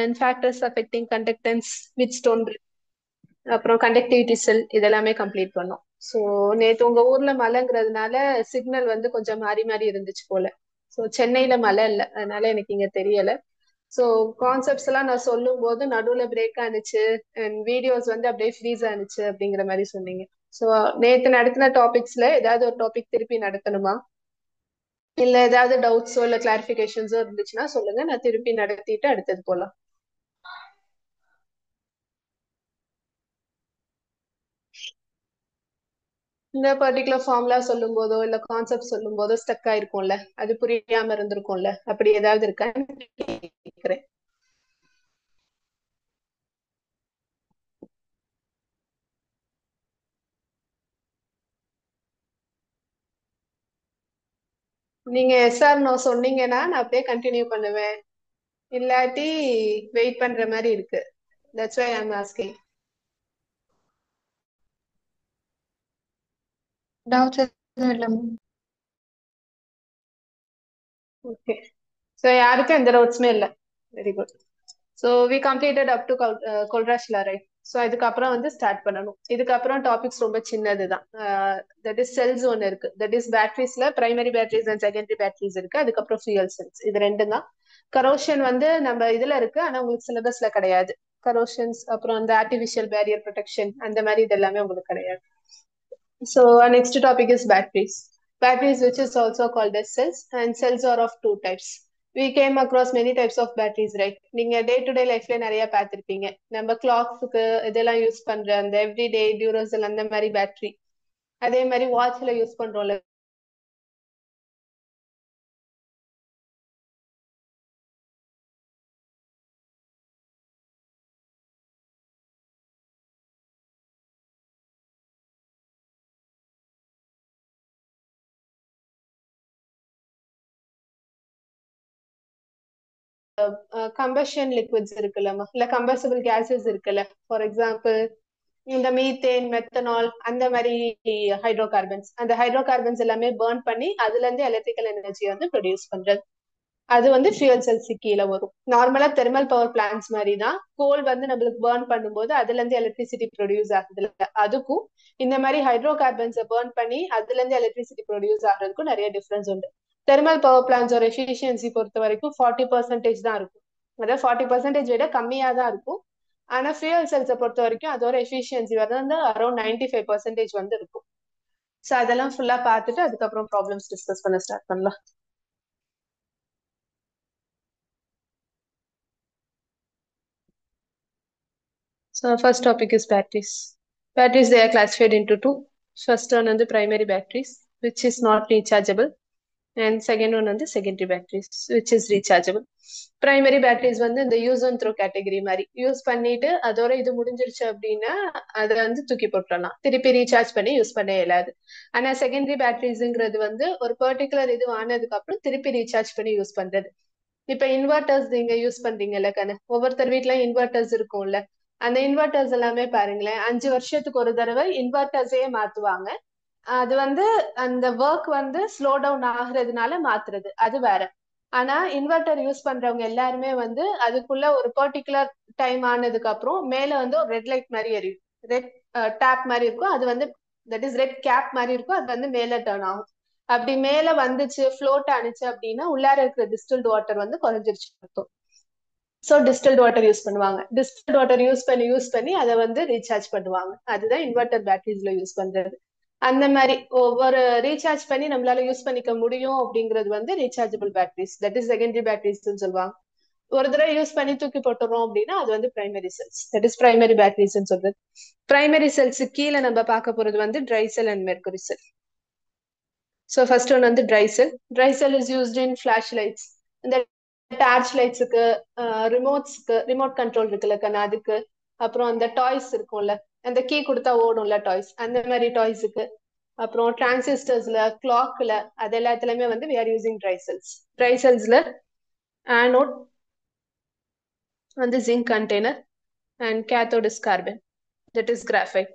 And factors affecting conductance which stone, அப்புறம் conductivity செல் இதெல்லாமே complete பண்ணோம். ஸோ நேற்று உங்க ஊர்ல மழைங்கிறதுனால சிக்னல் வந்து கொஞ்சம் மாறி மாறி இருந்துச்சு போல. ஸோ சென்னையில மழை இல்லை, அதனால எனக்கு இங்க தெரியல. ஸோ கான்செப்ட்ஸ் எல்லாம் நான் சொல்லும் போது நடுவுல பிரேக் ஆனிச்சு அண்ட் வீடியோஸ் வந்து அப்படியே ஃப்ரீஸ் ஆனிச்சு அப்படிங்கிற மாதிரி சொன்னீங்க. ஸோ நேற்று நடத்தின டாபிக்ஸ்ல ஏதாவது ஒரு டாபிக் திருப்பி நடத்தணுமா, இல்ல ஏதாவது டவுட்ஸோ இல்ல கிளாரிபிகேஷன்ஸோ இருந்துச்சுன்னா சொல்லுங்க, நான் திருப்பி நடத்திட்டு அடுத்தது போலாம். இந்த பர்டிகுலர் ஃபார்முலா சொல்லும் போதோ இல்ல கான்செப்ட் சொல்லும் போதோ ஸ்டக் ஆயிருக்கும்ல, அது புரியாம இருந்திருக்கும்ல, அப்படி ஏதாவது இருக்கான்னு கேக்குறேன். நீங்க எஸ்ஆர் நோ சொன்னீங்கன்னா நான் அப்படியே கண்டினியூ பண்ணுவேன், இல்லாட்டி வெயிட் பண்ற மாதிரி இருக்கு. That's why I am asking. Doubts எதுவும் இல்லை மேம். ஓகே, ஸோ யாருக்கும் எந்த டவுட்ஸுமே இல்லை. Very good. So we completed up to கொல்ராஷ்லா, ரைட்? ஸோ இதுக்கப்புறம் வந்து ஸ்டார்ட் பண்ணணும். இதுக்கப்புறம் டாபிக்ஸ் ரொம்ப சின்னது தான். தட் இஸ் செல்ஸ் ஒன்று இருக்கு, தட் இஸ் பேட்டரிஸ்ல primary batteries and secondary batteries இருக்கு, அதுக்கப்புறம் ஃபியூயல் செல்ஸ், இது ரெண்டும் தான். கரோஷன் வந்து நம்ம இதுல இருக்கு, ஆனா உங்களுக்கு சிலபஸ்ல கிடையாது. கரோஷன்ஸ் அப்புறம் அந்த ஆர்டிஃபிஷியல் பேரியர் ப்ரொடெக்ஷன் அந்த மாதிரி இது எல்லாமே உங்களுக்கு கிடையாது. So our next topic is batteries. Batteries, which is also called as cells, and cells are of two types. We came across many types of batteries, right? நீங்க டே டு டே லைஃப்ல நிறைய பார்த்திருப்பீங்க. நம்ம கிளாக்ஸுக்கு இதெல்லாம் யூஸ் பண்ற அந்த everyday டியூரோசல் அந்த மாதிரி பேட்டரி, அதே மாதிரி வாட்ச்ல யூஸ் பண்றோம்ல கம்பஷன் லிக்விட்ஸ் இருக்குல்ல, இல்ல கம்பசபிள் கேசஸ் இருக்குல்ல, ஃபார் எக்ஸாம்பிள் இந்த மீத்தேன், மெத்தனால், அந்த மாதிரி ஹைட்ரோ கார்பன்ஸ், அந்த ஹைட்ரோ கார்பன்ஸ் எல்லாமே பேர்ன் பண்ணி அதுல இருந்து எலக்ட்ரிக்கல் எனர்ஜி வந்து ப்ரொடியூஸ் பண்றது, அது வந்து ஃபியூயல் செல்ஸ் கீழே வரும். நார்மலா தெர்மல் பவர் பிளான்ட்ஸ் மாதிரி தான் கோல் வந்து நம்மளுக்கு பேர்ன் பண்ணும்போது அதுல இருந்து எலக்ட்ரிசிட்டி ப்ரொடியூஸ் ஆகுதுல, அதுக்கும் இந்த மாதிரி ஹைட்ரோ கார்பன்ஸை பேர்ன் பண்ணி அதுல இருந்து எலக்ட்ரிசிட்டி ப்ரொடியூஸ் ஆகுறதுக்கும் நிறைய டிஃபரன்ஸ் உண்டு. தெர்மல் பவர் பிளான்ஸோட எஃபிஷியன்சி பொறுத்த வரைக்கும் 40% தான் இருக்கும், அதாவது 40% விட கம்மியா தான் இருக்கும். ஆனா ஃபியூயல் செல்ஸை பொறுத்த வரைக்கும் அதோட எஃபிஷியன்சி வந்து அரௌண்ட் 95% வந்து இருக்கும். ஸோ அதெல்லாம் ஃபுல்லா பார்த்துட்டு அதுக்கப்புறம் ப்ராப்ளம்ஸ் டிஸ்கஸ் பண்ண ஸ்டார்ட் பண்ணலாம். So first topic is batteries. Batteries, they are classified into two. First one on the primary batteries, which is not rechargeable, and second one on the secondary batteries, which is rechargeable. Primary batteries வந்து இந்த use and throw category மாதிரி, use பண்ணிட்டு அதோட இது முடிஞ்சிருச்சு அப்படின்னா அதை வந்து தூக்கி போட்டுடலாம், திருப்பி ரீசார்ஜ் பண்ணி யூஸ் பண்ண இயலாது. ஆனா செகண்டரி பேட்டரிஸ்ங்கிறது வந்து ஒரு பர்டிகுலர் இது ஆனதுக்கு அப்புறம் திருப்பி ரீசார்ஜ் பண்ணி யூஸ் பண்றது. இப்ப இன்வெர்டர்ஸ் நீங்க யூஸ் பண்றீங்கல்ல கண்ணு, ஒவ்வொருத்தர் வீட்ல இன்வெர்டர்ஸ் இருக்கும்ல, அந்த இன்வெர்டர்ஸ் எல்லாமே பாருங்களேன் 5 வருஷத்துக்கு ஒரு தடவை இன்வெர்டர்ஸே மாத்துவாங்க. அது வந்து அந்த ஒர்க் வந்து ஸ்லோ டவுன் ஆகுறதுனால மாத்துறது, அது வேற. ஆனா இன்வெர்டர் யூஸ் பண்றவங்க எல்லாருமே வந்து அதுக்குள்ள ஒரு பர்டிகுலர் டைம் ஆனதுக்கு அப்புறம் மேல வந்து ஒரு ரெட் லைட் மாதிரி எரியும், ரெட் டேப் மாதிரி இருக்கும், அது வந்து தட் இஸ் ரெட் கேப் மாதிரி இருக்கும், அது வந்து மேல டர்ன் ஆகும். அப்படி மேல வந்துச்சு ஃப்ளோட் ஆனிச்சு அப்படின்னா உள்ளார இருக்கிற டிஸ்டில்டு வாட்டர் வந்து குறைஞ்சிருச்சு அர்த்தம். ஸோ டிஸ்டில்டு வாட்டர் யூஸ் பண்ணுவாங்க, டிஸ்டில்டு வாட்டர் யூஸ் பண்ணி அதை வந்து ரீசார்ஜ் பண்ணுவாங்க, அதுதான் இன்வெர்டர் பேட்டரிஸ்ல யூஸ் பண்றது. அந்த மாதிரி ஒவ்வொரு ரீசார்ஜ் பண்ணி நம்மளால யூஸ் பண்ணிக்க முடியும் அப்படிங்கிறது வந்து rechargeable batteries, that is secondary batteries சொல்லுவாங்க. ஒரு தடவை யூஸ் பண்ணி தூக்கி போட்டுறோம் அப்படின்னா அது வந்து primary cells, that is primary batteries சொல்றது. பிரைமரி செல்ஸ் கீழே நம்ம பார்க்க போறது வந்து dry cell and mercury cell. So first one வந்து dry cell. Dry cell is used in flash lights, இந்த டார்ச் லைட்ஸுக்கு, ரிமோட்ஸ்க்கு, ரிமோட் கண்ட்ரோல் இருக்குல்ல கண்ணா அதுக்கு, அப்புறம் அந்த டாய்ஸ் இருக்கும்ல, அந்த கீ கொடுத்தா ஓடும்ல டாய்ஸ், அந்த மாதிரி டாய்ஸுக்கு, அப்புறம் டிரான்சிஸ்டர்ஸ்ல, கிளாக்ல, அது எல்லாத்துலயுமே வந்து we are using dry cells. Dry cellsல anode வந்து zinc container and cathode is carbon, that is graphite.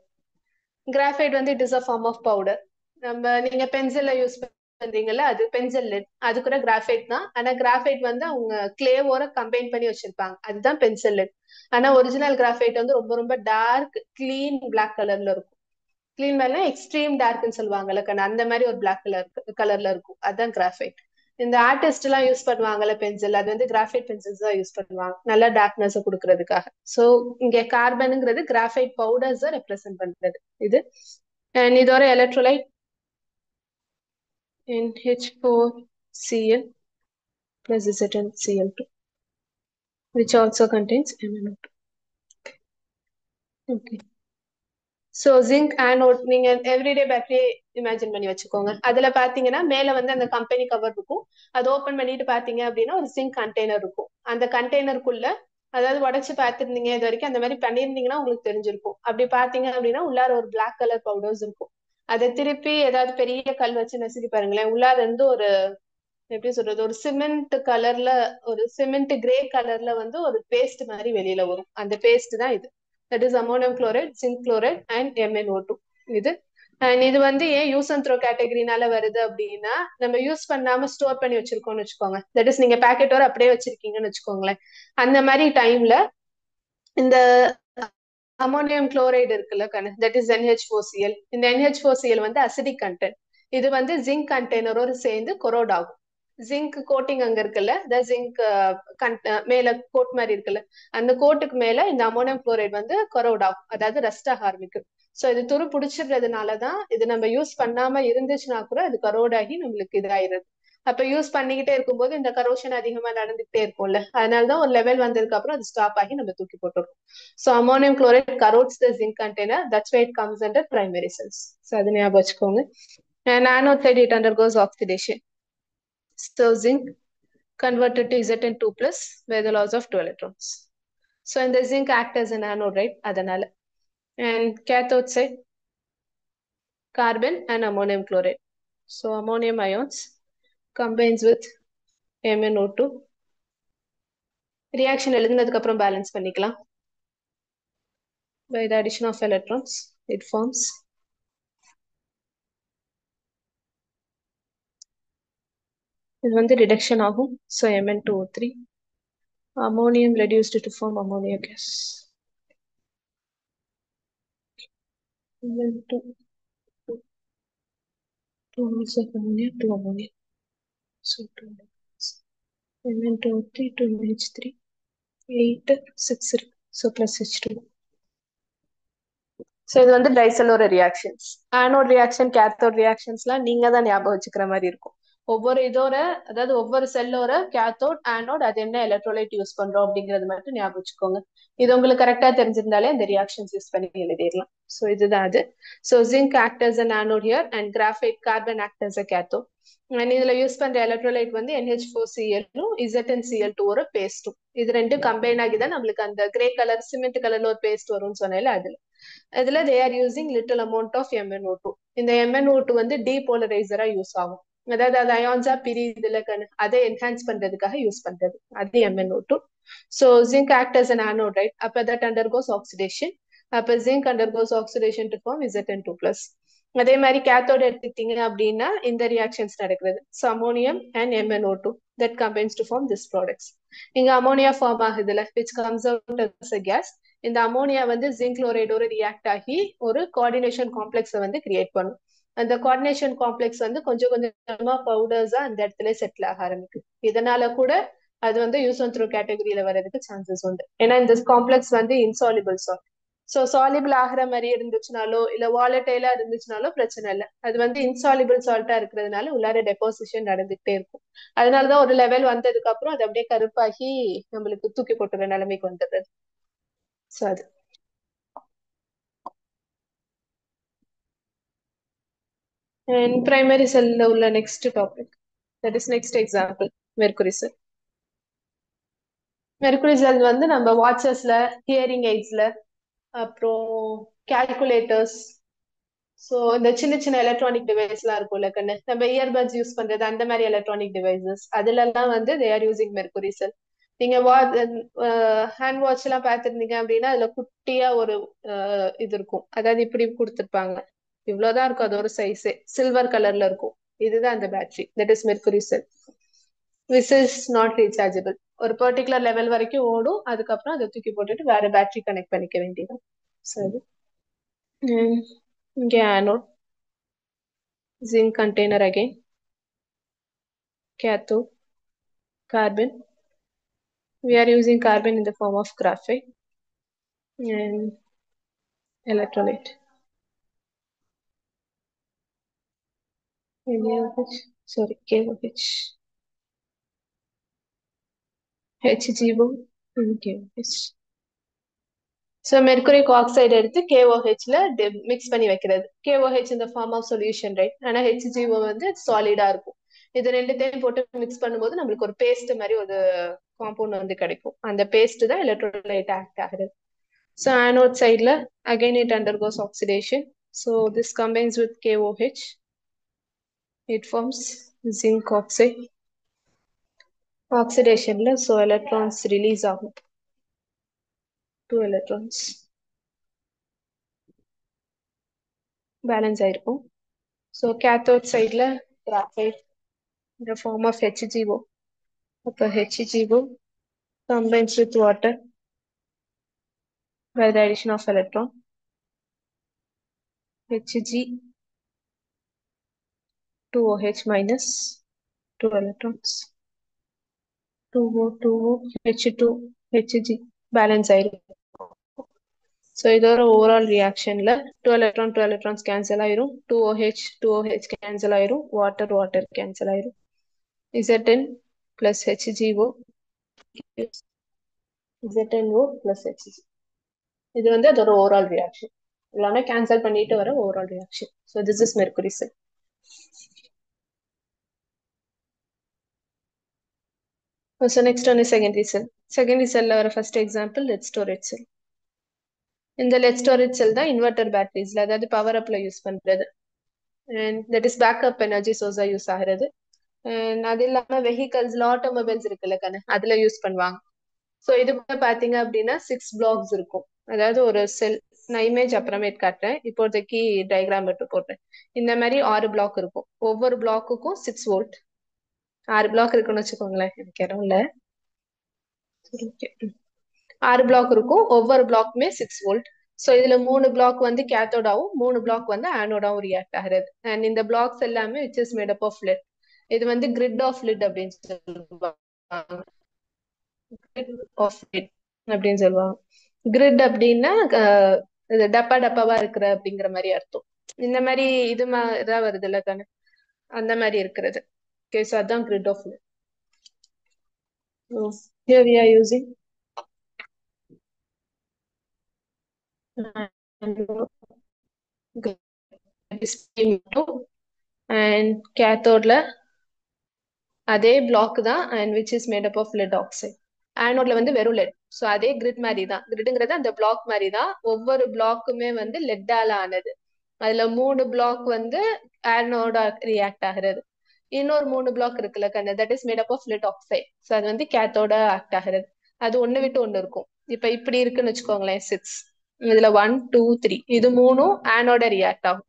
Graphite வந்து it is a form of powder. நம்ம நீங்க பென்சில்ல யூஸ் பண்றீங்கல்ல அது பென்சில் லெட், அது கூட கிராஃபைட் தான். ஆனா கிராஃபைட் வந்து அவங்க கிளேவோட கம்பைன் பண்ணி வச்சிருப்பாங்க, அதுதான் பென்சில் லெட். ஆனா ஒரிஜினல் கிராஃபைட் வந்து ரொம்ப ரொம்ப டார்க் கிளீன் பிளாக் கலர்ல இருக்கும். கிளீன் மேல எக்ஸ்ட்ரீம் டார்க்னு சொல்லுவாங்கல்ல கண்ணு, அந்த மாதிரி ஒரு பிளாக் கலர்ல இருக்கும், அதுதான் கிராஃபைட். இந்த ஆர்டிஸ்ட் எல்லாம் யூஸ் பண்ணுவாங்கல்ல பென்சில், அது வந்து கிராஃபைட் பென்சில்ஸ் தான் யூஸ் பண்ணுவாங்க நல்லா டார்க்னஸ் கொடுக்கறதுக்காக. சோ இங்க கார்பனுங்கிறது கிராஃபைட் பவுடர்ஸ் ரெப்ரசென்ட் பண்றது இது. அண்ட் இதோட electrolyte NH4Cl plus ZnCl2, which also contains MnO2. Okay. So zinc anode நீங்க எவ்ரிடே பேட்டரி இமேஜின் பண்ணி வச்சுக்கோங்க. அதுல பாத்தீங்கன்னா மேல வந்து அந்த கம்பெனி கவர் இருக்கும். அது ஓபன் பண்ணிட்டு பாத்தீங்க அப்படின்னா ஒரு ஜிங்க் கண்டெய்னர் இருக்கும். அந்த கண்டெய்னருக்குள்ள, அதாவது உடைச்சு பார்த்திருந்தீங்க இது வரைக்கும், அந்த மாதிரி பண்ணிருந்தீங்கன்னா உங்களுக்கு தெரிஞ்சிருக்கும். அப்படி பாத்தீங்க அப்படின்னா உள்ளார ஒரு பிளாக் கலர் பவுடர்ஸ் இருக்கும். அதை திருப்பி ஏதாவது பெரிய கல் வச்சு நசுக்கி பாருங்களேன், உள்ளார இருந்து ஒரு எப்படி சொல்றது, ஒரு சிமெண்ட் கலர்ல, ஒரு சிமெண்ட் கிரே கலர்ல வந்து ஒரு பேஸ்ட் மாதிரி வெளியில வரும். அந்த பேஸ்ட் தான் இது. That is ammonium chloride, zinc chloride and MnO2 இது. அண்ட் இது வந்து ஏன் யூஸ் அண்ட் த்ரோ கேட்டகரினால வருது அப்படின்னா, நம்ம யூஸ் பண்ணாம ஸ்டோர் பண்ணி வச்சிருக்கோம்னு வச்சுக்கோங்க. தட் இஸ் நீங்க பேக்கெட்டோட அப்படியே வச்சிருக்கீங்கன்னு வச்சுக்கோங்களேன். அந்த மாதிரி டைம்ல இந்த அமோனியம் குளோரைடு இருக்குல்ல கண்ணு, தட் இஸ் NH4Cl. இந்த NH4Cl வந்து அசிடிக் கண்டென்ட். இது வந்து ஜிங்க் கண்டெய்னரோடு சேர்ந்து கொரோட் ஆகும். ஜிங்க் கோட்டிங் அங்க இருக்குல்ல, இந்த ஜிங்க் மேல கோட் மாதிரி இருக்குல்ல, அந்த கோட்டுக்கு மேல இந்த அமோனியம் குளோரைடு வந்து கொரோட் ஆகும், அதாவது ரஸ்ட் ஆக ஆரம்பிக்கும். சோ இது துரு பிடிச்சிடுறதுனாலதான் இது நம்ம யூஸ் பண்ணாம இருந்துச்சுன்னா கூட அது கரோட் ஆகி நம்மளுக்கு இதாயிருது. அப்ப யூஸ் பண்ணிக்கிட்டே இருக்கும்போது இந்த கரோஷன் அதிகமா நடந்துகிட்டே இருக்கும்ல, அதனாலதான் ஒரு லெவல் வந்ததுக்கு அப்புறம் அது ஸ்டாப் ஆகி நம்ம தூக்கி போட்டுருக்கோம். So ammonium chloride corrodes the zinc container. That's why it comes under primary cells. So அது ஞாபகம் வச்சுக்கோங்க. And anode side it undergoes oxidation. So zinc converted to Zn2 plus by the loss of 2 electrons. So in the zinc act as an anode, right? அதனால. And cathode side carbon and ammonium chloride. So ammonium ions combines with MnO2. Reaction எழுதுனதுக்கு அப்புறம் balance பண்ணிக்கலாம். By the addition of electrons, it forms இது வந்து reduction ஆகும். So Mn2O3, ammonium reduced to form ammonia gas. Mn2 2 moles of ammonia, 2 ammonia. So 2 Mn2O3, 2 NH3, 8, 6. So plus H2. So இது வந்து டைசலோர reactions. Anode reaction, cathode ரியாக்ஷன்ஸ்லாம் நீங்க தான் ஞாபகம் வச்சுக்கிற மாதிரி இருக்கும். ஒவ்வொரு இதோட, அதாவது ஒவ்வொரு செல்லோட கேத்தோட் ஆனோட் அது என்ன எலக்ட்ரோலைட் யூஸ் பண்றோம் அப்படிங்கறது மட்டும் ஞாபகம் வச்சுக்கோங்க. இது உங்களுக்கு கரெக்டா தெரிஞ்சிருந்தாலே அந்த ரியாக்ஷன்ஸ் யூஸ் பண்ணி எழுதிடலாம். ஸோ இதுதான் அது. So zinc act as an anode here and graphite carbon act as a cathode. And இதுல யூஸ் பண்ற எலக்ட்ரோலைட் வந்து NH4Cl2, ZnCl2 ஒரு பேஸ்டும். இது ரெண்டும் கம்பைன் ஆகி தான் நம்மளுக்கு அந்த கிரே கலர் சிமெண்ட் கலர்ல ஒரு பேஸ்ட் வரும்னு சொன்னேன்ல அதுல. இதுல they are using little amount of MnO2. இந்த MnO2 வந்து டீபோலரைசரா யூஸ் ஆகும். அதாவது அது அயான்ஸா பிரியுதுல கண்ணு, அதை என்ஹான்ஸ் பண்றதுக்காக யூஸ் பண்றது அது MnO2. So zinc act as an anode, right? அப்ப that undergoes oxidation. அப்ப zinc undergoes oxidation to form Zn2 plus. அதே மாதிரி கேத்தோட் எடுத்துக்கிட்டீங்க அப்படின்னா இந்த ரியாக்ஷன்ஸ் நடக்கிறது. So ammonium and MnO2 that combines to form this products. இங்க அமோனியா ஃபார்ம் ஆகுதுல, which comes out as a gas. இந்த அமோனியா வந்து ஜிங்க் குளோரைடோட ரியாக்ட் ஆகி ஒரு கோஆர்டினேஷன் காம்ப்ளெக்ஸை வந்து கிரியேட் பண்ணும். அந்த கோஆர்டினேஷன் காம்ப்ளெக்ஸ் வந்து கொஞ்சம் கொஞ்சமா பவுடர்ஸா அந்த இடத்துல செட்டில் ஆக ஆரம்பிக்கும். இதனால கூட அது வந்து யூஸ் அண்ட் த்ரோ கேட்டகரியில வர்றதுக்கு சான்சஸ் உண்டு. ஏன்னா இந்த காம்ப்ளெக்ஸ் வந்து இன்சாலிபிள் சால்ட். ஸோ சாலிபிள் ஆகிற மாதிரி இருந்துச்சுனாலோ இல்ல வாலட்டைலா இருந்துச்சுனாலோ பிரச்சனை இல்லை. அது வந்து இன்சாலிபிள் சால்ட்டா இருக்கிறதுனால உள்ளார டெபாசிஷன் நடந்துகிட்டே இருக்கும். அதனாலதான் ஒரு லெவல் வந்ததுக்கு அப்புறம் அது அப்படியே கருப்பாகி நம்மளுக்கு தூக்கி போட்டுற நிலைமைக்கு வந்துடுறது. ஸோ அது and primary cell உள்ள next topic, that is next example, mercury cell. mercury cell வந்து நம்ம வாட்சஸ்ல, ஹியரிங் எய்ட்ஸ்ல, அப்புறம் கால்குலேட்டர்ஸ், ஸோ இந்த சின்ன சின்ன எலக்ட்ரானிக் டிவைஸ் எல்லாம் இருக்கும்ல கண்ணு, நம்ம இயர்பட்ஸ் யூஸ் பண்றது அந்த மாதிரி எலக்ட்ரானிக் டிவைசஸ் அதுல எல்லாம் வந்து they are using mercury cell. நீங்க ஹேண்ட் வாட்ச் எல்லாம் பார்த்திருந்தீங்க அப்படின்னா அதுல குட்டியா ஒரு இது இருக்கும், அதாவது இப்படி கொடுத்துருப்பாங்க, இவ்வளவுதான் இருக்கும் அதோட சைஸே, சில்வர் கலர்ல இருக்கும். இதுதான் அந்த battery, that is mercury sell, which is not rechargeable. ஒரு பர்டிகுலர் லெவல் வரைக்கும் ஓடும், அதுக்கப்புறம் அதை தூக்கி போட்டுட்டு வேற பேட்டரி கனெக்ட் பண்ணிக்க வேண்டியது. சரி, இங்கே anode, zinc container again, cathode, carbon. We are using carbon in the form of graphite, and electrolyte. NaOH, sorry, KOH, HGO, and KOH. So mercuric oxide எடுத்து KOH-ல மிக்ஸ் பண்ணி வைக்கிறது. KOH இந்த ஃபார்ம் ஆஃப் சொல்யூஷன், ரைட்? ஆனால் HGO வந்து சாலிடா இருக்கும். இது ரெண்டுத்தையும் போட்டு மிக்ஸ் பண்ணும்போது நம்மளுக்கு ஒரு பேஸ்ட் மாதிரி ஒரு காம்பவுண்ட் வந்து கிடைக்கும். அந்த பேஸ்ட் தான் எலக்ட்ரோலைட் ஆக்ட் ஆகுது. ஸோ ஆனோட் சைட்ல again it undergoes oxidation. So this combines with KOH. It forms zinc oxide. Oxidation-ல so electrons release ஆகும், 2 electrons பேலன்ஸ் ஆயிருக்கும். ஸோ கேத்தோட் சைட்ல graphite in the form of HGO. அப்போ HGO combines with water by the addition of electron. Hg 2OH minus 2 electrons, 2O 2O H2 Hg balance ஆயிருக்கும். So இதோட overall ரியாக்ஷன்ல 2 electrons cancel ஆயிரும், 2OH cancel ஆயிரும், water cancel ஆயிரும். Zn plus HGO, ZnO plus Hg. இது வந்து அதோட overall reaction, எல்லாமே cancel பண்ணிட்டு வர overall reaction. So this is mercury sell. So next one is secondary cell. Secondary cell வர first example lead storage cell. இந்த lead storage cell தான் inverter பேட்டரிஸ்ல, அதாவது பவர் அப்ல யூஸ் பண்றது, and that is backup energy சோர்ஸா use ஆகிறது. அது இல்லாம வெஹிக்கல்ஸ்ல ஆட்டோமொபைல்ஸ் இருக்குல்ல கண்ணு, அதுல யூஸ் பண்ணுவாங்க. ஸோ இது பாத்தீங்க அப்படின்னா 6 பிளாக்ஸ் இருக்கும். அதாவது ஒரு செல், நான் இமேஜ் அப்புறமேட் காட்டுறேன், இப்போதைக்கு டயக்ராம் மட்டும் போடுறேன். இந்த மாதிரி 6 பிளாக் இருக்கும். ஒவ்வொரு பிளாக்குக்கும் 6 வோல்ட். 6 பிளாக் இருக்குன்னு வச்சுக்கோங்களேன், எனக்கு இடம் இல்ல. 6 பிளாக் இருக்கும், ஒவ்வொரு பிளாக்குமே 6 வோல்ட். ஸோ இதுல 3 பிளாக் வந்து கேத்தோடாவும் 3 பிளாக் வந்து ஆனோடாவும் ரியாக்ட் ஆகிறது. அண்ட் இந்த பிளாக்ஸ் எல்லாமே which is made up of lead. இது வந்து கிரிட் ஆஃப் லெட் அப்படின்னு சொல்லுவாங்க. அப்படின்னு சொல்லுவாங்க. கிரிட் அப்படின்னா டப்பா டப்பாவா இருக்கிற அப்படிங்கிற மாதிரி அர்த்தம். இந்த மாதிரி இது தான் வருது இல்ல தானே, அந்த மாதிரி இருக்கிறது. ஓகே, ஸோ அதான் grid of lead. Here we are using and cathode-ல அதே பிளாக் தான், and which is made up of lead oxide. ஆனோட்ல வந்து வெறும் லெட். ஸோ அதே கிரிட் மாதிரி தான், கிரிட்ங்கிறது அந்த பிளாக் மாதிரி தான். ஒவ்வொரு பிளாக்குமே வந்து லெட்டால ஆனது. அதுல 3 பிளாக் வந்து ஆனோட ரியாக்ட் ஆகிறது. இன்னொரு 3 பிளாக் இருக்குல்ல கண்ணு, that is made up of lead oxide. So அது வந்து கேத்தோட ஆக்ட் ஆகிறது. அது ஒண்ணு விட்டு ஒண்ணு இருக்கும். இப்ப இப்படி இருக்குன்னு வச்சுக்கோங்களேன் 6. இதுல 1 2 3 இது 3ம் ஆனோட ரியாக்ட் ஆகும்.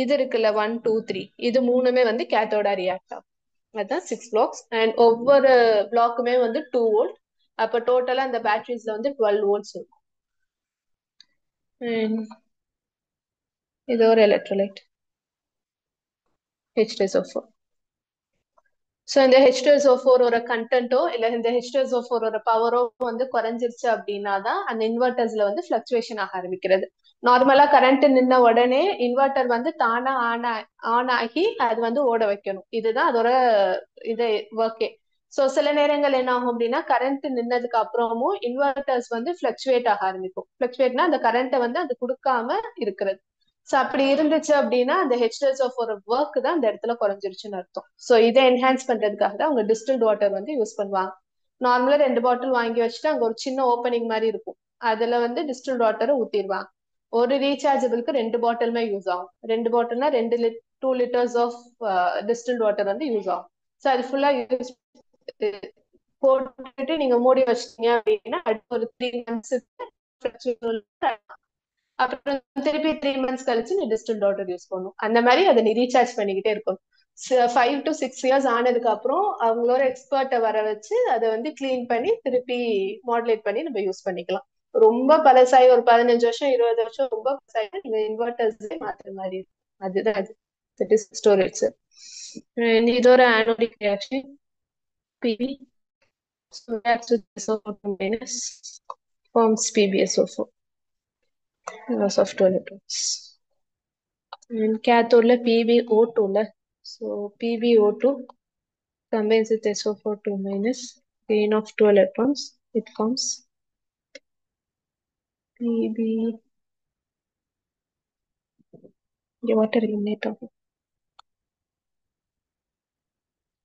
இது இருக்குல்ல 1 2 3 இது 3மே வந்து கேத்தோட ரியாக்ட் ஆகும். அதுதான் 6 பிளாக்ஸ். அண்ட் ஒவ்வொரு பிளாக்குமே வந்து 2 வோல்ட். அப்ப டோட்டலா அந்த பேட்டரிஸ்ல வந்து 12 வோல்ட்ஸ் இருக்கும். இது ஒரு எலக்ட்ரோலைட் H2SO4. ஸோ இந்த H2SO4 ஒரு கண்டென்ட்டோ இல்ல இந்த H2SO4 ஒரு பவரோ வந்து குறைஞ்சிருச்சு அப்படின்னா தான் அந்த இன்வெர்டர்ஸ்ல வந்து ஃபிளக்சுவேஷன் ஆக ஆரம்பிக்கிறது. நார்மலா கரண்ட் நின்ன உடனே இன்வெர்டர் வந்து தானா ஆன் ஆகி அது வந்து ஓட வைக்கணும். இதுதான் அதோட இது ஒர்க்கே. ஸோ சில நேரங்கள் என்ன ஆகும் அப்படின்னா கரண்ட் நின்னதுக்கு அப்புறமும் இன்வெர்டர்ஸ் வந்து ஃபிளக்சுவேட் ஆக ஆரம்பிக்கும். ஃபிளக்சுவேட்னா அந்த கரண்ட்டை வந்து அது கொடுக்காம இருக்கிறது. ஸோ அப்படி இருந்துச்சு அப்படின்னா அந்த H2SO4 ஒர்க் தான் அந்த இடத்துல குறைஞ்சிருச்சுன்னு அர்த்தம். ஸோ இதை என்ஹான்ஸ் பண்றதுக்காக தான் அவங்க டிஸ்டில்ட் வாட்டர் வந்து யூஸ் பண்ணுவாங்க. நார்மலா 2 பாட்டில் வாங்கி வச்சுட்டு அங்க ஒரு சின்ன ஓப்பனிங் மாதிரி இருக்கும், அதுல வந்து டிஸ்டில்ட் வாட்டரை ஊத்திடுவாங்க. ஒரு ரீசார்ஜபிளுக்கு 2 பாட்டிலுமே யூஸ் ஆகும். 2 பாட்டில்னா 2 liters ஆஃப் டிஸ்டில்ட் வாட்டர் வந்து யூஸ் ஆகும். ஸோ அது ஃபுல்லா யூஸ் போட்டுட்டு நீங்க மூடி வச்சிட்டீங்க அப்படின்னா அடுத்த ஒரு 3 months அப்புறம் திருப்பி 3 months கழிச்சு நீ டிஸ்டில்ட் வாட்டர் யூஸ் பண்ணணும். அந்த மாதிரி அதை நீ ரீசார்ஜ் பண்ணிக்கிட்டே இருக்கணும். 5 to 6 years ஆனதுக்கு அப்புறம் அவங்களோட எக்ஸ்பர்ட்டை வர வச்சு அதை வந்து கிளீன் பண்ணி திருப்பி மாடுலேட் பண்ணி நம்ம யூஸ் பண்ணிக்கலாம். ரொம்ப பழசாயி ஒரு 15 வருஷம் 20 வருஷம் ரொம்ப பழசாயி நீங்க இன்வெர்டர்ஸே மாத்துற மாதிரி இருக்கும். அதுதான் அது. That is storage. இது ஒரு ஆனோடிக் ரியாக்ஷன் பிவி. So reacts with SO4 minus forms PbSO4. Loss of 2 electrons. And cathode la PbO2 la. So PbO2 combines with SO4 2 minus gain of 2 electrons. It forms Pb. The water eliminate of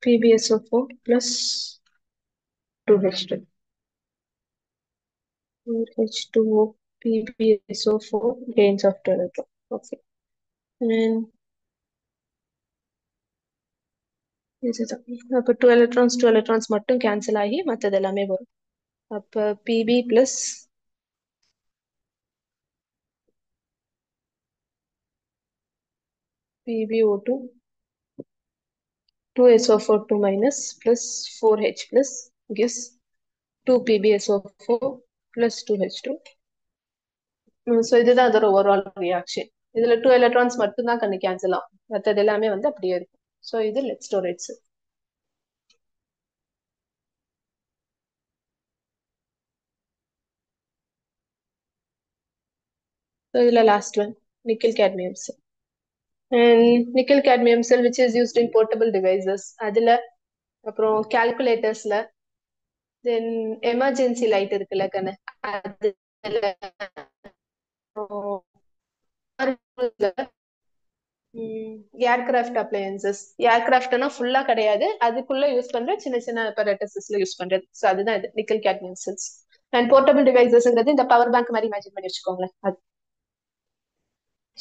PbSO4 plus 2H2. 4H2O PbSO4 gains of 2 electrons. Okay. And அப்போ 2 electrons மட்டும் cancel ஆகி மற்றது எல்லாமே வரும். அப்போ Pb plus PbO2 2SO4 2 minus plus 4H plus gives 2 PbSO4 plus 2H2. So இதுதான் அதோட overall reaction. இதுல 2 electrons மட்டும் தான் கண்ணு கேன்சல் ஆகும், மற்றது எல்லாமே வந்து அப்படியே இருக்கும். ஸோ இது லெட் ஸ்டோரேஜ். So இதுல last one nickel cadmium sell. And nickel cadmium cell which is used in portable devices அதுல அப்புறம் கால்குலேட்டர்ஸ்ல தென் எமர்ஜென்சி லைட் இருக்குல்ல கண்ணு அதுல ஏர்கிராஃப்ட் அப்ளையன்சஸ். ஏர்கிராஃப்ட்னா ஃபுல்லா கிடையாது, அதுக்குள்ள யூஸ் பண்ற சின்ன சின்ன அப்பரேட்டஸஸ்ல யூஸ் பண்றது. ஸோ அதுதான் இது nickel cadmium cells. And portable டிவைசஸ்ங்கிறது இந்த பவர் பேங்க் மாதிரி இமேஜின் பண்ணி வச்சுக்கோங்களேன். அது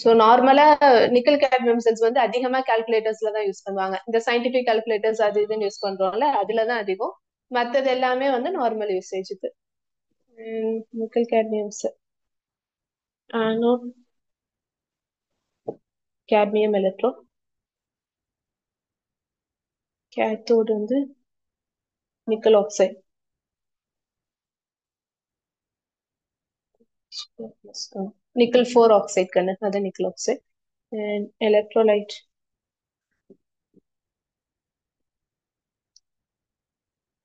ஸோ நார்மலா நிக்கல் கேட்மியம் செல்ஸ் வந்து அதிகமா கால்குலேட்டர்ஸ்ல தான் யூஸ் பண்ணுவாங்க. இந்த சயின்டிபிக் கால்குலேட்டர்ஸ் அது இதுன்னு யூஸ் பண்றோம்ல அதுலதான் அதிகம். மற்றது எல்லாமே வந்து நார்மல் யூசேஜுக்கு. நிக்கல் கேட்மியம் செல் ஆனோட் கேட்மியம் எலக்ட்ரோ, கேத்தோடு வந்து நிக்கல் ஆக்சைடு. நிக்கல் 4 ஆக்சைடு கண்ணு, அது nickel oxide. And electrolyte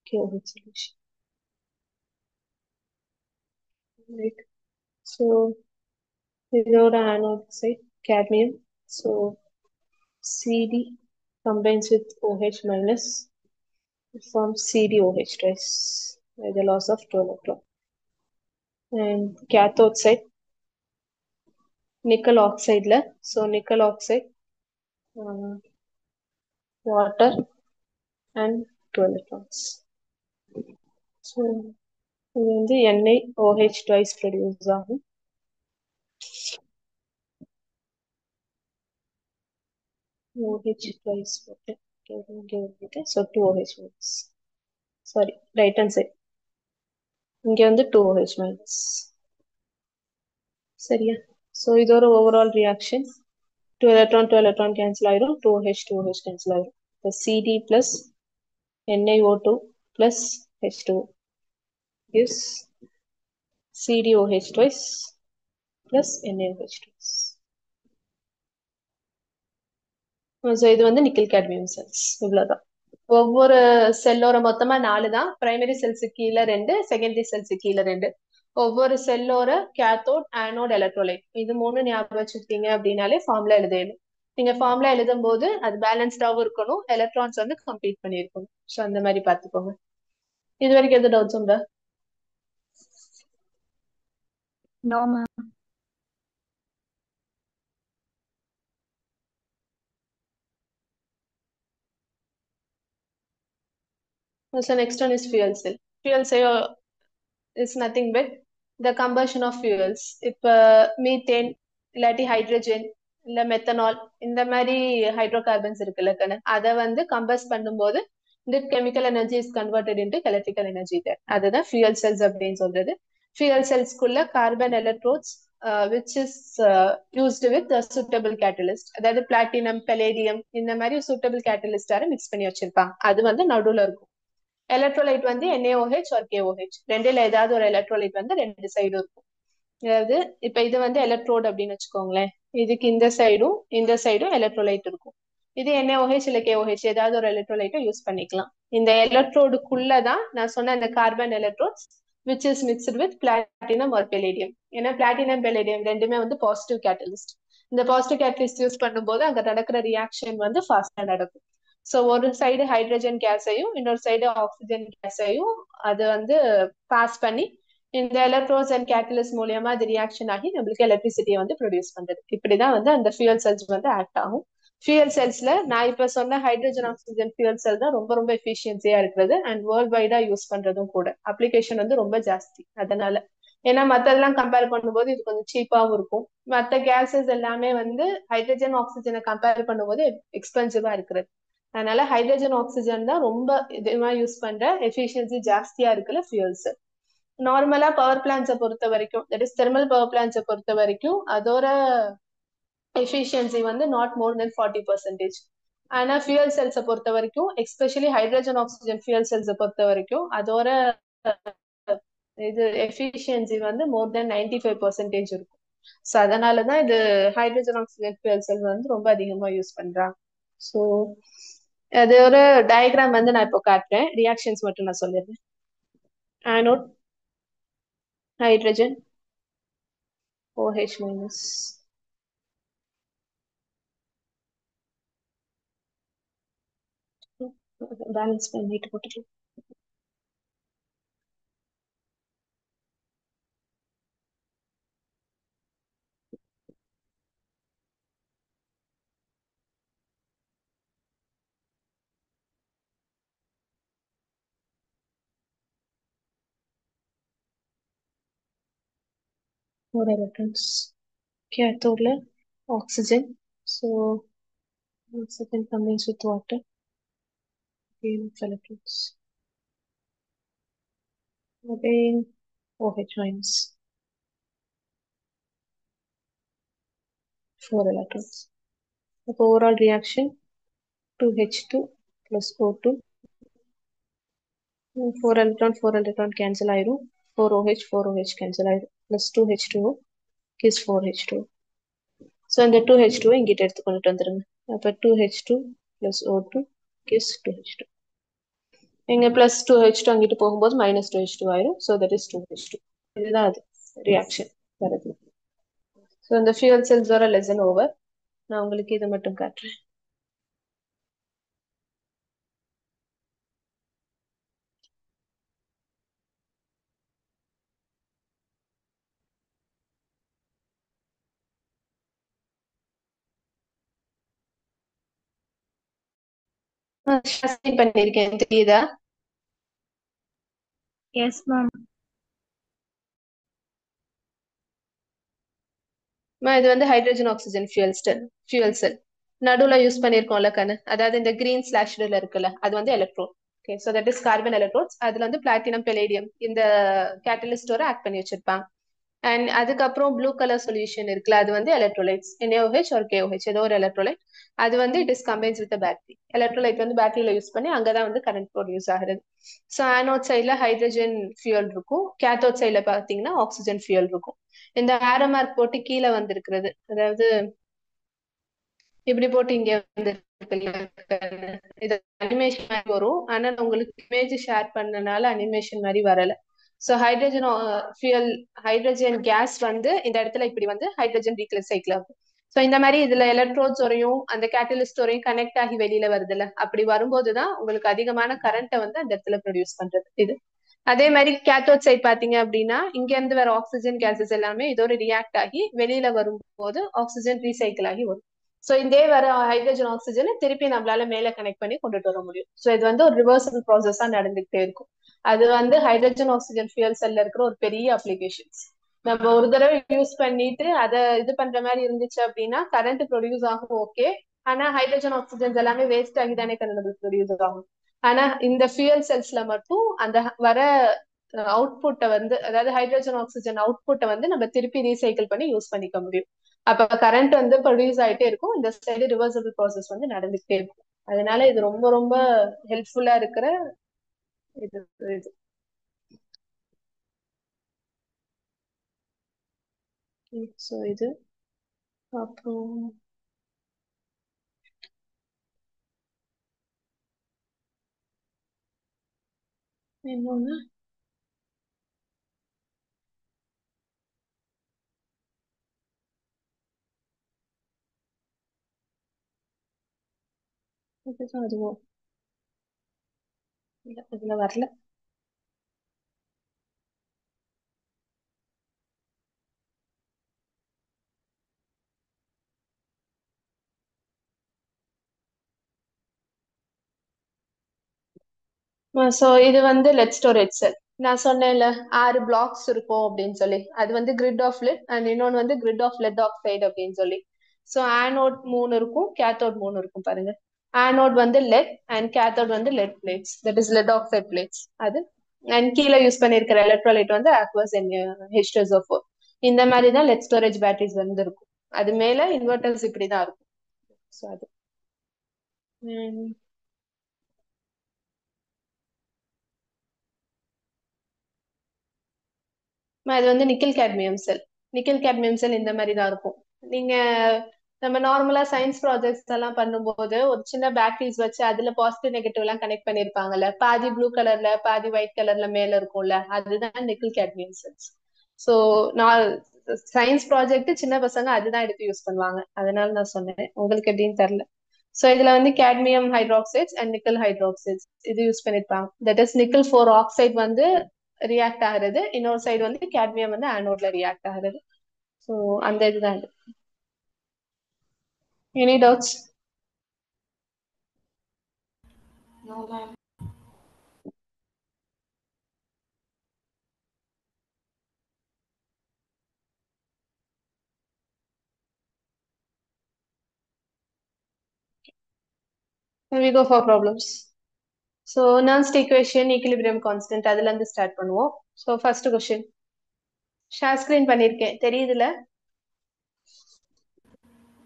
KOH solution. Right. So இதோட anode side cadmium. So CD combines with OH minus forms CdOH twice by the loss of 2 electron. And cathode side nickel oxide la. So nickel oxide water and 2 electrons. So இது வந்து NiOH twice produce ஆகும். OH twice போட்டு so 2OH minus. Sorry, right hand side. இங்க வந்து 2OH minus. சரியா? So இதோட overall reaction 2 electron cancel ஆயிரும், 2OH cancel ஆயிரும். So CD plus NiO2 plus H2 gives CdOH twice plus NiOH twice. So இது வந்து nickel cadmium cells. இவ்வளவுதான். ஒவ்வொரு செல்லோட மொத்தமா 4 தான். பிரைமரி செல்ஸு கீழே 2, செகண்டரி செல்ஸு கீழே 2. ஒவ்வொரு செல்லோட கேத்தோட் ஆனோட் எலக்ட்ரோலைட் இது 3 ஞாபகம் வச்சுக்கிட்டீங்க அப்படின்னாலே ஃபார்முலா எழுதணும். நீங்க ஃபார்முலா எழுதும் போது அது பேலன்ஸ்டாவும் இருக்கணும், எலக்ட்ரான்ஸ் வந்து கம்ப்ளீட் பண்ணியிருக்கணும். ஸோ அந்த மாதிரி பார்த்துக்கோங்க. இது வரைக்கும் எது டவுட்ஸ் உண்டா? No, ma'am. So next one is fuel cell. Fuel cell is nothing but the combustion of fuels. இப்ப மீத்தேன் இல்லாட்டி ஹைட்ரஜன் இல்ல மெத்தனால் இந்த மாதிரி ஹைட்ரோ கார்பன்ஸ் இருக்குல்ல கண்ணு, அதை வந்து கம்பஸ்ட் பண்ணும்போது இந்த chemical energy is converted into electrical energy. அதுதான் ஃபியூயல் செல்ஸ் அப்படின்னு சொல்றது. ஃபியூயல் செல்ஸ்க்குள்ள carbon electrodes which is used with a suitable catalyst. அதாவது பிளாட்டினம் பெலேடியம் இந்த மாதிரி சூட்டபிள் கேட்டலிஸ்டார மிக்ஸ் பண்ணி வச்சிருப்பாங்க. அது வந்து நடுவுல இருக்கும். எலக்ட்ரோலைட் வந்து NaOH or KOH ரெண்டுல ஏதாவது ஒரு எலக்ட்ரோலைட் வந்து ரெண்டு சைடும் இருக்கும். அதாவது இப்ப இது வந்து எலக்ட்ரோட் அப்படின்னு வச்சுக்கோங்களேன். இதுக்கு இந்த சைடும் எலக்ட்ரோலைட் இருக்கும். இது NaOH இல்ல KOH ஏதாவது ஒரு எலக்ட்ரோலைட்டை யூஸ் பண்ணிக்கலாம். இந்த எலக்ட்ரோடுக்குள்ளதான் நான் சொன்ன இந்த carbon electrodes which is mixed with platinum or palladium. ஏன்னா பிளாட்டினம் பெலேடியம் ரெண்டுமே வந்து பாசிட்டிவ் கேட்டலிஸ்ட். இந்த பாசிட்டிவ் கேட்டலிஸ்ட் யூஸ் பண்ணும்போது அங்க நடக்கிற ரியாக்ஷன் வந்து ஃபாஸ்டா நடக்கும். ஸோ ஒரு சைடு ஹைட்ரஜன் கேஸையும் இன்னொரு சைடு ஆக்சிஜன் கேஸையும் அது வந்து பாஸ் பண்ணி இந்த எலக்ட்ரோட்ஸ் அண்ட் கேட்டலிஸ்ட் மூலியமா அது ரியாக்ஷன் ஆகி நம்மளுக்கு எலக்ட்ரிசிட்டியை வந்து ப்ரொடியூஸ் பண்றது. இப்படிதான் வந்து அந்த ஃபியூயல் செல்ஸ் வந்து ஆக்ட் ஆகும். ஃபியூயல் செல்ஸ்ல நான் இப்ப சொன்ன ஹைட்ரஜன் ஆக்சிஜன் ஃபியூயல் செல் தான் ரொம்ப ரொம்ப எஃபிஷியன்சியா இருக்கிறது அண்ட் வேர்ல்ட் வைடா யூஸ் பண்றதும் கூட. அப்ளிகேஷன் வந்து ரொம்ப ஜாஸ்தி அதனால. ஏன்னா மத்ததெல்லாம் கம்பேர் பண்ணும்போது இது கொஞ்சம் சீப்பாவும் இருக்கும். மத்த கேசஸ் எல்லாமே வந்து ஹைட்ரஜன் ஆக்சிஜனை கம்பேர் பண்ணும்போது எக்ஸ்பென்சிவா இருக்கிறது. அதனால ஹைட்ரஜன் ஆக்சிஜன் தான் ரொம்ப இதுமா யூஸ் பண்ற எஃபிஷியன்சி ஜாஸ்தியா இருக்குல்ல ஃபியூயல்ஸ். நார்மலா பவர் பிளான்ஸை பொறுத்த வரைக்கும் தட் இஸ் தெர்மல் பவர் பிளான்ஸை பொறுத்த வரைக்கும் அதோட எஃபிஷியன்சி வந்து நாட் மோர் தென் 40%. ஆனா ஃபியூயல் செல்ஸை பொறுத்த வரைக்கும் எஸ்பெஷலி ஹைட்ரஜன் ஆக்சிஜன் ஃபியூயல் செல்ஸை பொறுத்த வரைக்கும் அதோட இது எஃபிஷியன்சி வந்து மோர் தென் 95% இருக்கும். ஸோ அதனாலதான் இது ஹைட்ரஜன் ஆக்சிஜன் ஃபியூயல் செல் வந்து ரொம்ப அதிகமா யூஸ் பண்றாங்க. ஸோ அது ஒரு டயக்ராம் வந்து நான் இப்போ காட்டுறேன். ரியாக்ஷன்ஸ் மட்டும் நான் சொல்லிடுறேன். Anode hydrogen OH minus balance பண்ணிட்டு போட்டுக்கலாம். ஒரு எலக்ட்ரான்ஸ் கேத்தோட்ல oxygen. So oxygen combines with water, gain of electrons. Again OH minus 4 electrons. The overall reaction 2H2 plus O2. 4 electron cancel ஆயிரும். 4OH cancel ஆயிரும். Plus 2H2O is 4H2O. So இந்த 2H2 இங்கிட்ட எடுத்து கொண்டுட்டு வந்துருங்க. அப்போ 2H2 plus O2 is 2H2. இங்க plus 2H2 அங்கிட்டு போகும்போது minus 2H2 ஆயிரும். So that is 2H2. இதுதான் அது ரியாக்ஷன் வருது. ஸோ இந்த ஃபியூயல் செல்ஸ் வர லெசன் ஓவர். நான் உங்களுக்கு இதை மட்டும் காட்டுறேன். பண்ணிருக்கேன் தெரியுதா? Yes ma'am. இது வந்து ஹைட்ரஜன் ஆக்சிஜன் ஃபியூயல் செல் நடுவுல யூஸ் பண்ணிருக்கோம்ல கண்ணு. அதாவது இந்த கிரீன் ஸ்லாஷ்ல இருக்குல்ல அது வந்து electrode. Okay, so that is carbon electrodes. அதுல வந்து பிளாட்டினம் பெலேடியம் இந்த கேட்டலிஸ்டோட ஆக்ட் பண்ணி வச்சிருப்பாங்க. அண்ட் அதுக்கப்புறம் ப்ளூ கலர் சொல்யூஷன் இருக்குல்ல அது வந்து எலக்ட்ரோலைட்ஸ் NaOH or KOH ஏதோ ஒரு எலக்ட்ரோலைட். அது வந்து it is combines with battery. Electrolyte வந்து பேட்டரியில யூஸ் பண்ணி அங்கதான் வந்து கரண்ட் ப்ரொடியூஸ் ஆகுறது. ஸோ ஆனோட் சைட்ல ஹைட்ரஜன் ஃபியூயல் இருக்கும். கேத்தோட் சைட்ல பாத்தீங்கன்னா ஆக்சிஜன் ஃபியூயல் இருக்கும். இந்த ஆரோ மார்க் போட்டு கீழே வந்திருக்கிறது அதாவது இப்படி போட்டு இங்க வந்து இது அனிமேஷன் மாதிரி வரும். ஆனா உங்களுக்கு இமேஜ் ஷேர் பண்ணனால அனிமேஷன் மாதிரி வரல. ஸோ ஹைட்ரஜன் கேஸ் வந்து இந்த இடத்துல இப்படி வந்து ஹைட்ரஜன் டீக்ளோசைக்கிள் ஆகும். ஸோ இந்த மாதிரி இதுல எலக்ட்ரோட்ஸ் வரையும் அந்த கேட்டலிஸ்ட் வரையும் கனெக்ட் ஆகி வெளியில வருதுல்ல அப்படி வரும்போதுதான் உங்களுக்கு அதிகமான கரண்ட்டை வந்து அந்த இடத்துல ப்ரொடியூஸ் பண்றது இது. அதே மாதிரி கேத்தோட் சைட் பாத்தீங்க அப்படின்னா இங்க இருந்து வர ஆக்சிஜன் கேசஸ் எல்லாமே இதோட ரியாக்ட் ஆகி வெளியில வரும்போது ஆக்சிஜன் ரீசைக்கிள் ஆகி வரும். ஸோ இதே வர ஹைட்ரஜன் ஆக்சிஜனை திருப்பி நம்மளால மேல கனெக்ட் பண்ணி கொண்டுட்டு வர முடியும். ஸோ இது வந்து ஒரு ரிவர்சபிள் ப்ராசஸா நடந்துகிட்டே இருக்கும். அது வந்து ஹைட்ரஜன் ஆக்சிஜன் ஃபியூயல் செல்ல இருக்கிற ஒரு பெரிய அப்ளிகேஷன்ஸ். நம்ம ஒரு தடவை யூஸ் பண்ணிட்டு அதை இது பண்ற மாதிரி இருந்துச்சு அப்படின்னா கரண்ட் ப்ரொடியூஸ் ஆகும். ஓகே, ஆனா ஹைட்ரஜன் ஆக்சிஜன்ஸ் எல்லாமே வேஸ்ட் ஆகி தானே கரண்ட் ப்ரொடியூஸ் ஆகும். ஆனா இந்த ஃபியூயல் செல்ஸ்ல மட்டும் அந்த வர அவுட்புட்டை வந்து அதாவது ஹைட்ரஜன் ஆக்சிஜன் அவுட்புட்டை வந்து நம்ம திருப்பி ரீசைக்கிள் பண்ணி யூஸ் பண்ணிக்க முடியும். அப்ப கரண்ட் வந்து ப்ரொடியூஸ் ஆயிட்டே இருக்கும், இந்த சைடு ரிவர்சபிள் ப்ராசஸ் வந்து நடந்துகிட்டே இருக்கும். அதனால இது ரொம்ப ரொம்ப ஹெல்ப்ஃபுல்லா இருக்கிற இது இது ஸோ இது அப்புறம் இன்னொன்னு இதுதான் அதுவும் இல்ல இதுல வரல. சோ இது வந்து லெட் ஸ்டோரேஜ் செல். நான் சொன்னேன்ல 6 பிளாக்ஸ் இருக்கும் அப்படின்னு சொல்லி, அது வந்து கிரிட் ஆஃப் லெட் அண்ட் இன்னொன்னு வந்து கிரிட் ஆஃப் லெட் ஆக்சைடு அப்படின்னு சொல்லி. ஸோ ஆனோட் 3 இருக்கும், கேத்தோட் 3 இருக்கும் பாருங்க. ஆனோட் வந்து லெட் அண்ட் கேத்தோட் வந்து lead plates, that is lead oxide plates அது. அண்ட் கீழே யூஸ் பண்ணிருக்கிற எலக்ட்ரோலைட் வந்து அக்வஸ் H2SO4. இந்த மாதிரி தான் லெட் ஸ்டோரேஜ் பேட்டரிஸ் வந்து இருக்கும். அது மேல இன்வெர்டர்ஸ் இப்படிதான் இருக்கும். ஸோ அது அது வந்து நிக்கல் கேட்மியம் செல். நிக்கல் கேட்மியம் செல் இந்த மாதிரி தான் இருக்கும். நீங்க நம்ம நார்மலா சயின்ஸ் ப்ராஜெக்ட்ஸ் எல்லாம் பண்ணும்போது ஒரு சின்ன பேட்டரிஸ் வச்சு அதுல பாசிட்டிவ் நெகட்டிவ் எல்லாம் கனெக்ட் பண்ணிருப்பாங்கல்ல, பாதி ப்ளூ கலர்ல பாதி ஒயிட் கலர்ல மேல இருக்கும்ல, அதுதான் நிக்கல் கேட்மியம் செல்ஸ். ஸோ நான் சயின்ஸ் ப்ராஜெக்ட் சின்ன பசங்க அதுதான் எடுத்து யூஸ் பண்ணுவாங்க, அதனால நான் சொன்னேன். உங்களுக்கு எப்படின்னு தெரியல. ஸோ இதுல வந்து cadmium hydroxides and nickel hydroxides இது யூஸ் பண்ணிருப்பாங்க. தட் இஸ் நிக்கல் 4 ஆக்சைடு வந்து ரியாக்ட் ஆகுறது, இன்னொரு சைடு வந்து கேட்மியம் வந்து ஆனோட்ல ரியாக்ட் ஆகுறது. ஸோ அந்த இதுதான் இது. Any doubts? No, ma'am. We go for problems. So Nernst equation, equilibrium constant, அதுல இருந்து ஸ்டார்ட் பண்ணுவோம். So first question share screen பண்ணிருக்கேன், தெரியுதுல?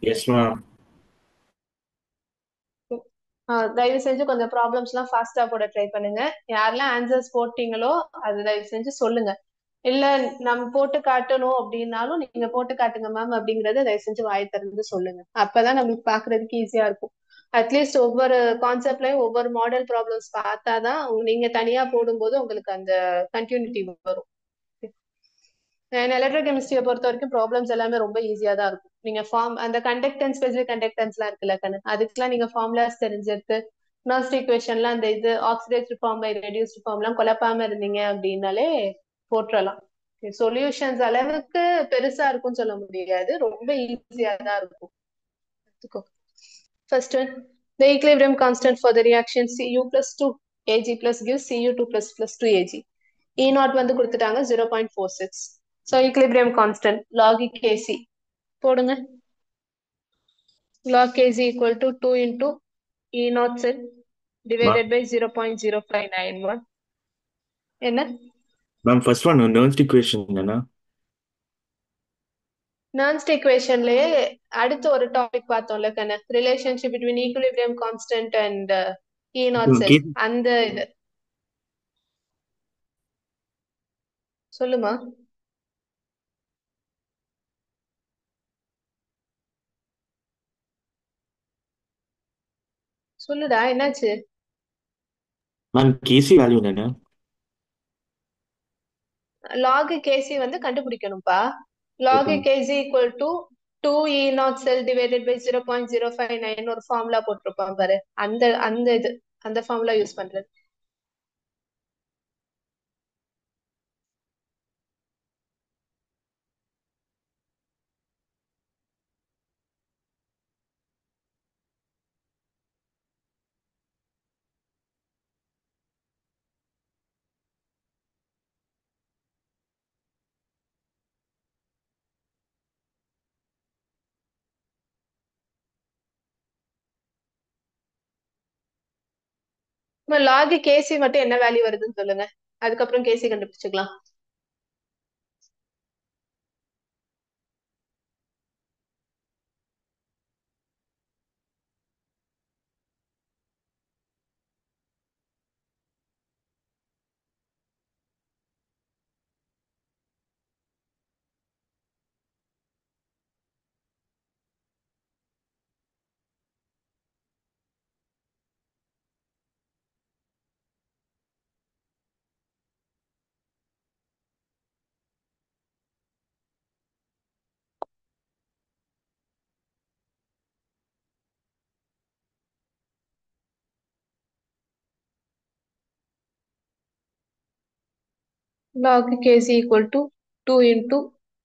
Yes, ma'am. தயவு செஞ்சு கொஞ்சம் ப்ராப்ளம்ஸ் எல்லாம் ஃபாஸ்டா போட ட்ரை பண்ணுங்க. யாரெல்லாம் ஆன்சர்ஸ் போட்டீங்களோ அது தயவு செஞ்சு சொல்லுங்க. இல்ல நம்ம போட்டு காட்டணும் அப்படின்னாலும் நீங்க போட்டு காட்டுங்க மேம் அப்படிங்கறத தயவு செஞ்சு வாய் திறந்து சொல்லுங்க. அப்பதான் நம்மளுக்கு பாக்குறதுக்கு ஈஸியா இருக்கும். அட்லீஸ்ட் ஒவ்வொரு கான்செப்ட்லயும் ஒவ்வொரு மாடல் ப்ராப்ளம்ஸ் பார்த்தாதான் நீங்க தனியா போடும்போது உங்களுக்கு அந்த கண்டினியூட்டி வரும். எலக்ட்ரோகெமிஸ்ட்ரியை பொறுத்த வரைக்கும் ப்ராப்ளம்ஸ் எல்லாமே ரொம்ப ஈஸியா தான் இருக்கும். நீங்க ஃபார்ம் அந்த கண்டக்டன்ஸ் ஸ்பெசிபிக் கண்டக்டன்ஸ் எல்லாம் இருக்குல்ல கண்ணு, அதுக்கெல்லாம் நீங்க ஃபார்முலாஸ் தெரிஞ்சிருக்கு, நர்ஸ்ட் ஈக்குவேஷன்லாம் அந்த இது oxidised form by reduced form எல்லாம் குழப்பாம இருந்தீங்க அப்படின்னாலே போட்டுறலாம். சொல்யூஷன்ஸ் அளவுக்கு பெருசா இருக்கும்னு சொல்ல முடியாது, ரொம்ப ஈஸியா தான் இருக்கும். First one, the equilibrium constant for the reaction Cu plus 2 Ag plus gives Cu2 plus 2 Ag. E naught வந்து கொடுத்துட்டாங்க 0.46. So equilibrium constant log Kc போடுங்க. log Kc equal to 2 into E naught cell divided by 0.0591. என்ன Ma'am, first one, Nernst equation, என்ன? Nernst ஈக்குவேஷன்லயே அடுத்து ஒரு topic பார்த்தோம்ல கண்ணு, relationship between equilibrium constant and E naught cell. அந்த இது சொல்லுமா? சொல்லுடா, என்னாச்சு? Ma'am, Kc value என்ன? log Kc வந்து கண்டுபிடிக்கணும்பா. log Kc equal to 2 E naught cell divided by 0.059 ஒரு ஃபார்முலா போட்டிருப்பான் பாரு, அந்த அந்த இது அந்த ஃபார்முலா யூஸ் பண்றது. log Kc மட்டும் என்ன வேல்யூ வருதுன்னு சொல்லுங்க. அதுக்கப்புறம் கேசி கண்டுபிடிச்சுக்கலாம். Log kc equal to 2 into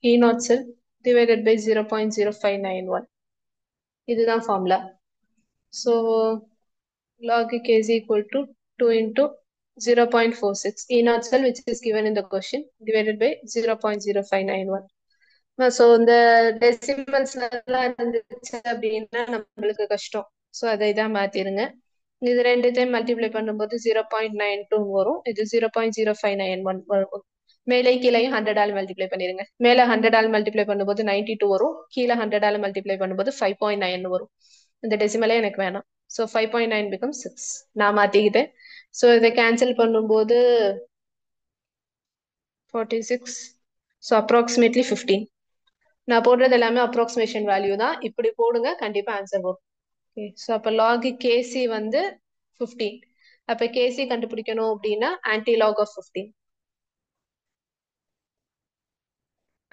E naught cell divided by 0.0591. இதுதான் formula. So log kc equal to 2 into 0.46 E naught cell which is given in the question divided by 0.0591. So இந்த டெசிமல்ஸ்ல எல்லாம் இருந்துச்சு அப்படின்னா நம்மளுக்கு கஷ்டம். ஸோ அதை இதான் மாத்திருங்க. இது ரெண்டுத்தையும் மல்டிப்ளை பண்ணும்போது 0.92 வரும். இது 0.0591 வரும். மேலே கீழையும் 100 மல்டிப்ளை பண்ணிருங்க. மேல 100 மல்டிப்ளை பண்ணும்போது 92 வரும். கீழே 100 மல்டிப்ளை பண்ணும்போது 5.9 வரும். இந்த டெசிமலே எனக்கு வேணாம். So 5.9 become 6. நான் மாத்திக்கிட்டேன். ஸோ இதை கேன்சல் பண்ணும்போது 46. So approximately 15. நான் போடுறது எல்லாமே அப்ராக்சிமேஷன் வேல்யூ தான். இப்படி போடுங்க, கண்டிப்பா ஆன்சர் வரும். ஓகே, ஸோ அப்போ லாக் கேசி வந்து 15. அப்ப கேசி கண்டுபிடிக்கணும் அப்படின்னா anti log of 15.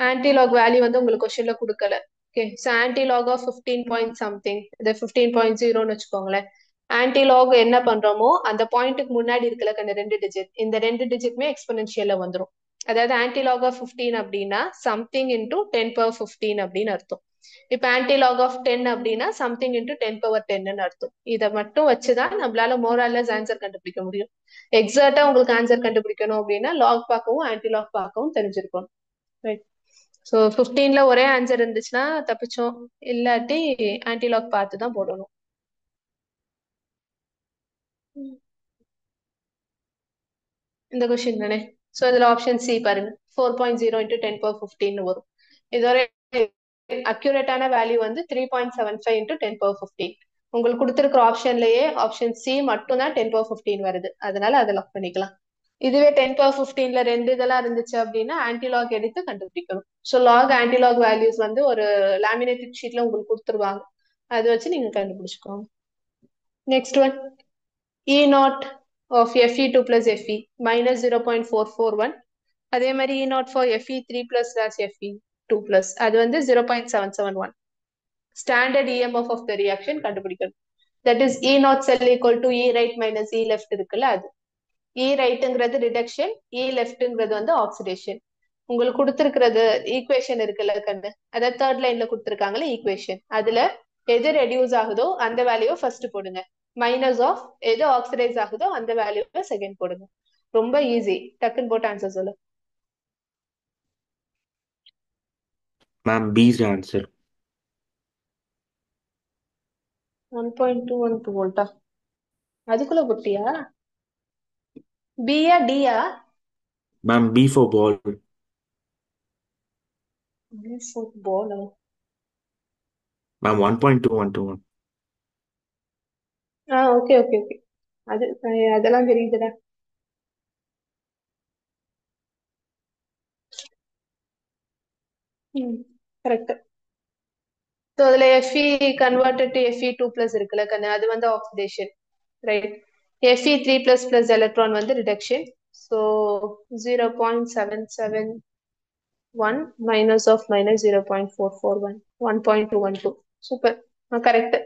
Anti log value வந்து உங்களுக்கு கொஸ்டின்ல கொடுக்கல. Okay, so anti log of 15 point something, இது 15.0ன்னு வச்சுக்கோங்களேன். ஆன்டி லாக் என்ன பண்றோமோ அந்த பாயிண்ட்டுக்கு முன்னாடி இருக்கல கண்ணு 2 டிஜிட், இந்த 2 டிஜிட்மே எக்ஸ்பொனென்ஷியல்ல வந்துடும். அதாவது ஆன்டி லாக் ஆஃப் 15 அப்படின்னா சம்திங் இன்டூ 10^15 அப்படின்னு அர்த்தம். இப்ப ஆன்டி லாக் ஆஃப் 10 அப்படின்னா சம்திங் இன்டூ 10^10ன்னு அர்த்தம். இதை மட்டும் வச்சுதான் நம்மளால மோரல்லஸ் ஆன்சர் கண்டுபிடிக்க முடியும். எக்ஸாக்டா உங்களுக்கு ஆன்சர் கண்டுபிடிக்கணும் அப்படின்னா லாக் பார்க்கவும் ஆன்டி லாக் பார்க்கவும் தெரிஞ்சிருக்கணும். ரைட். ஸோ 15ல ஒரே ஆன்சர் இருந்துச்சுன்னா தப்பிச்சோம், இல்லாட்டி ஆன்டி லாக் பார்த்து தான் போடணும். இந்த கொஸ்டின் தானே. ஸோ இதுல ஆப்ஷன் சி பாருங்க, 4.0 into 10^15 வரும். இதோட அக்யூரேட்டான வேல்யூ வந்து 3.75 into 10^15. உங்களுக்கு கொடுத்துருக்கிற ஆப்ஷன்லயே ஆப்ஷன் சி மட்டும் தான் 10^15 வருது, அதனால அதை லாக் பண்ணிக்கலாம். இதுவே 10^15ல 2 இதெல்லாம் இருந்துச்சு அப்படின்னா ஆன்டிலாக் எடுத்து கண்டுபிடிக்கணும். ஸோ லாக் ஆன்டிலாக் வேல்யூஸ் வந்து ஒரு லேமினேட்டட் ஷீட்ல உங்களுக்கு கொடுத்துருவாங்க, அதை வச்சு நீங்க கண்டுபிடிச்சுக்கோங்க. Next one, E naught of Fe2 plus Fe minus 0.441. அதே மாதிரி E naught for Fe3 plus dash Fe2 plus அது வந்து 0.771. Standard EMF of the reaction கண்டுபிடிக்கணும். That is E naught cell equal to E right minus E left இருக்குல்ல அது. E rightங்கிறது reduction, E leftங்கிறது வந்து oxidation. உங்களுக்கு கொடுத்துருக்கிறது ஈக்குவேஷன் இருக்குல்ல கண்ணு, அதாவது தேர்ட் லைன்ல கொடுத்துருக்காங்கல்ல ஈக்குவேஷன், அதுல எது ரெடியூஸ் ஆகுதோ அந்த வேல்யூவை ஃபர்ஸ்ட் போடுங்க, மைனஸ் ஆஃப் எது ஆக்சிடைஸ் ஆகுதோ அந்த வேல்யூவை செகண்ட் போடுங்க. ரொம்ப ஈஸி, டக்குன்னு போட்டு ஆன்சர் சொல்லு. Ma'am B is answer. 1.212 வோல்ட்டா? அதுக்குள்ள போட்டியா? பியா டியா? Ma'am B for ball. Football. Ma'am 1.2121. Okay okay okay, அது அதெல்லாம் தெரியுதுடா. கரெக்ட். ஸோ அதுல Fe converted to Fe2 plus இருக்குல்ல கண்ணு, அது வந்து oxidation. Right. Fe3 plus plus electron வந்து reduction. So 0.771 minus of minus 0.441, 1.212. Super, correct.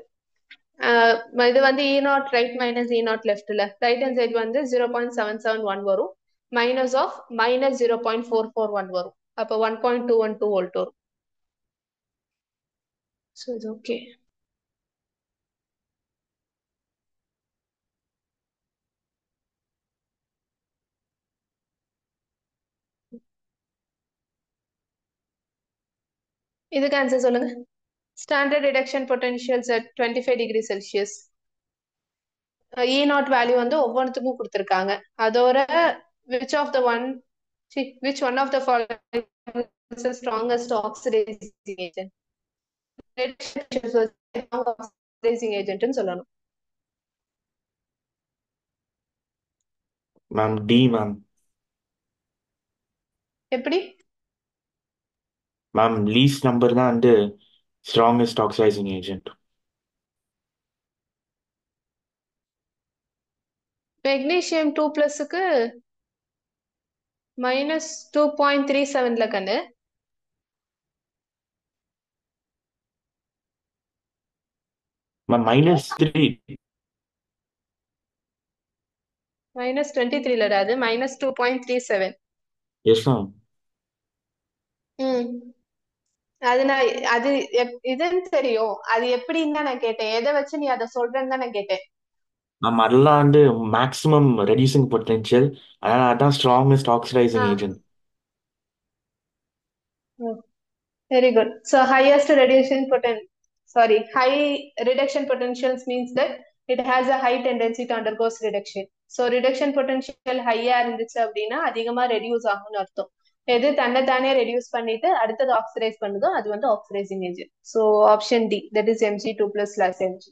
இது வந்து E naught right minus E naught லெஃப்ட்ல, ரைட் ஹேண்ட் சைடு வந்து 0.771 வரும், மைனஸ் ஆஃப் மைனஸ் 0.441 வரும். அப்போ 1.212 வோல்ட் வரும். ஸோ இது ஓகே. இதுக்கு ஆன்சர் சொல்லுங்க. Standard reduction potentials at 25 degree Celsius. E not value வந்து ஒவ்வொன்றுத்துக்கும் கொடுத்துருக்காங்க, அதோட which of the one see, which one of the following is the strongest oxidizing agent? Reduction potentials oxidizing agent ன்னு சொல்லணும். Ma'am D ma'am. எப்படி? Ma'am least number தான் வந்து strongest oxidising agent. Magnesium 2+க்கு -2.37ல கண்ணு. மேம் -3. -23ல அது -2.37. Yes ma'am. ம் அது நான் அது இதுன்னு தெரியும். அது எப்படின்னு தான் நான் கேட்டேன். எதை வச்சு நீ அதை சொல்றேன்னு தான் நான் கேட்டேன். மேம் அதெல்லாம் வந்து மேக்ஸிமம் ரெடியூசிங் பொட்டென்ஷியல், அதனால அதான் strongest oxidising agent. Very good. So high reduction potentials means that it has a high tendency to undergoes reduction. So reduction potential high-ஆ இருந்துச்சு அப்படின்னா அதிகமா ரெடியூஸ் ஆகும்னு அர்த்தம். எது தன்னைத்தானே ரெடியூஸ் பண்ணிட்டு அடுத்தது ஆக்சிடைஸ் பண்ணுதோ அது வந்து oxidising agent. So option D, that is Mg2+/Mg.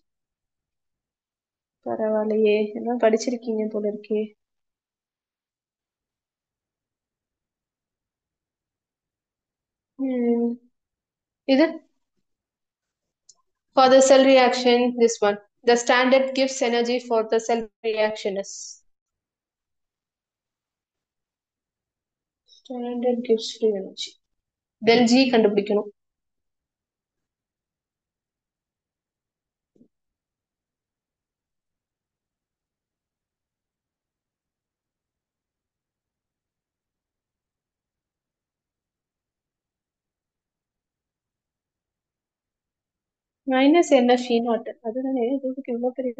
பரவாயில்லையே, எல்லாம் படிச்சிருக்கீங்க போல இருக்கே. இது for the cell reaction, this one, the standard gives energy for the cell reaction is standard gives free energy. del G கண்டுபிடிக்கணும். மைனஸ் என்ன ஃபீ நாட் அதுதானே, இதுக்கு இவ்வளவு பெரிய